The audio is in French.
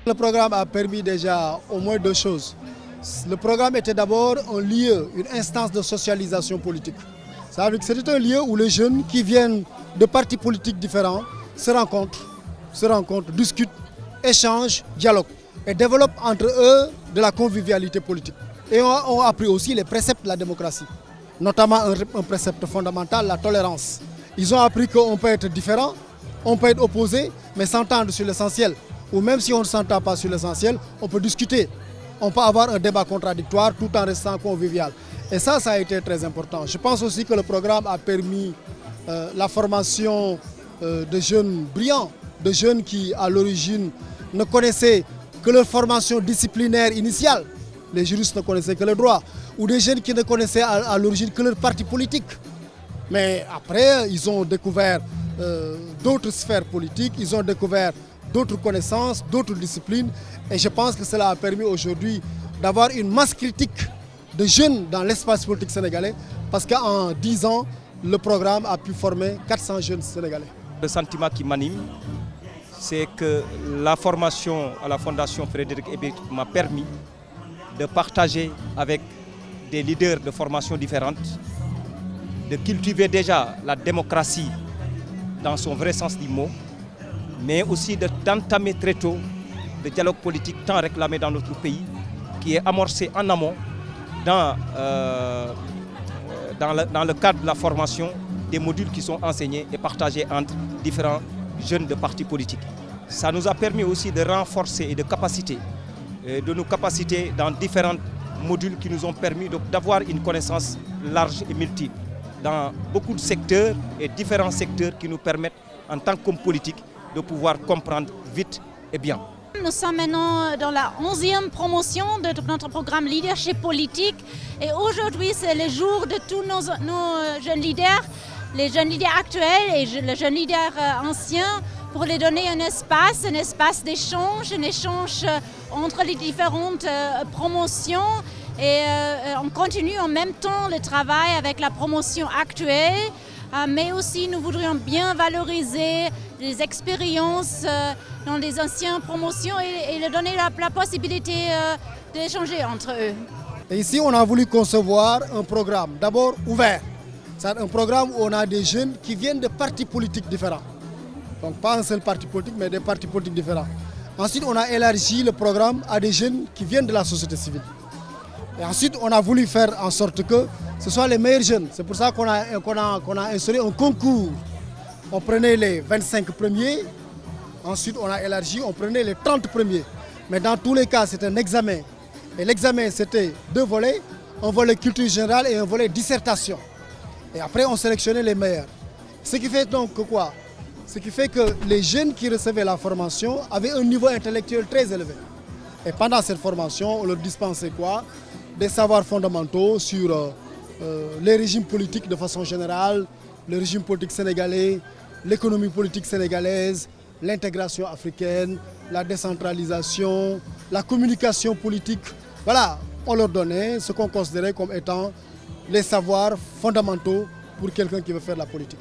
Le programme a permis déjà au moins deux choses. Le programme était d'abord un lieu, une instance de socialisation politique. Ça veut dire que c'était un lieu où les jeunes qui viennent de partis politiques différents se rencontrent, discutent, échangent, dialoguent et développent entre eux de la convivialité politique. Et ont appris aussi les préceptes de la démocratie, notamment un précepte fondamental, la tolérance. Ils ont appris qu'on peut être différent, on peut être opposé, mais s'entendre sur l'essentiel. Ou même si on ne s'entend pas sur l'essentiel, on peut discuter. On peut avoir un débat contradictoire tout en restant convivial. Et ça a été très important. Je pense aussi que le programme a permis la formation de jeunes brillants, de jeunes qui, à l'origine, ne connaissaient que leur formation disciplinaire initiale. Les juristes ne connaissaient que le droit. Ou des jeunes qui ne connaissaient à l'origine que leur parti politique. Mais après, ils ont découvert d'autres sphères politiques, ils ont découvert d'autres connaissances, d'autres disciplines. Et je pense que cela a permis aujourd'hui d'avoir une masse critique de jeunes dans l'espace politique sénégalais. Parce qu'en 10 ans, le programme a pu former 400 jeunes sénégalais. Le sentiment qui m'anime, c'est que la formation à la Fondation Frédéric Ebert m'a permis de partager avec des leaders de formations différentes, de cultiver déjà la démocratie dans son vrai sens du mot, mais aussi d'entamer très tôt le dialogue politique tant réclamé dans notre pays, qui est amorcé en amont dans le cadre de la formation des modules qui sont enseignés et partagés entre différents jeunes de partis politiques. Ça nous a permis aussi de renforcer et de nous capaciter dans différents modules qui nous ont permis d'avoir une connaissance large et multiple dans beaucoup de secteurs et différents secteurs qui nous permettent en tant qu'hommes politiques de pouvoir comprendre vite et bien. Nous sommes maintenant dans la 11e promotion de notre programme Leadership politique et aujourd'hui c'est le jour de tous nos jeunes leaders, les jeunes leaders actuels et les jeunes leaders anciens, pour les donner un espace d'échange, un échange entre les différentes promotions. Et on continue en même temps le travail avec la promotion actuelle, mais aussi nous voudrions bien valoriser les expériences dans les anciennes promotions et leur donner la possibilité d'échanger entre eux. Et ici, on a voulu concevoir un programme d'abord ouvert. C'est un programme où on a des jeunes qui viennent de partis politiques différents. Donc pas un seul parti politique, mais des partis politiques différents. Ensuite, on a élargi le programme à des jeunes qui viennent de la société civile. Et ensuite, on a voulu faire en sorte que ce soient les meilleurs jeunes. C'est pour ça qu'on a instauré un concours. On prenait les 25 premiers, ensuite on a élargi, on prenait les 30 premiers. Mais dans tous les cas, c'est un examen. Et l'examen, c'était deux volets, un volet culture générale et un volet dissertation. Et après, on sélectionnait les meilleurs. Ce qui fait donc que quoi? Ce qui fait que les jeunes qui recevaient la formation avaient un niveau intellectuel très élevé. Et pendant cette formation, on leur dispensait quoi? Des savoirs fondamentaux sur les régimes politiques de façon générale, le régime politique sénégalais, l'économie politique sénégalaise, l'intégration africaine, la décentralisation, la communication politique. Voilà, on leur donnait ce qu'on considérait comme étant les savoirs fondamentaux pour quelqu'un qui veut faire la politique.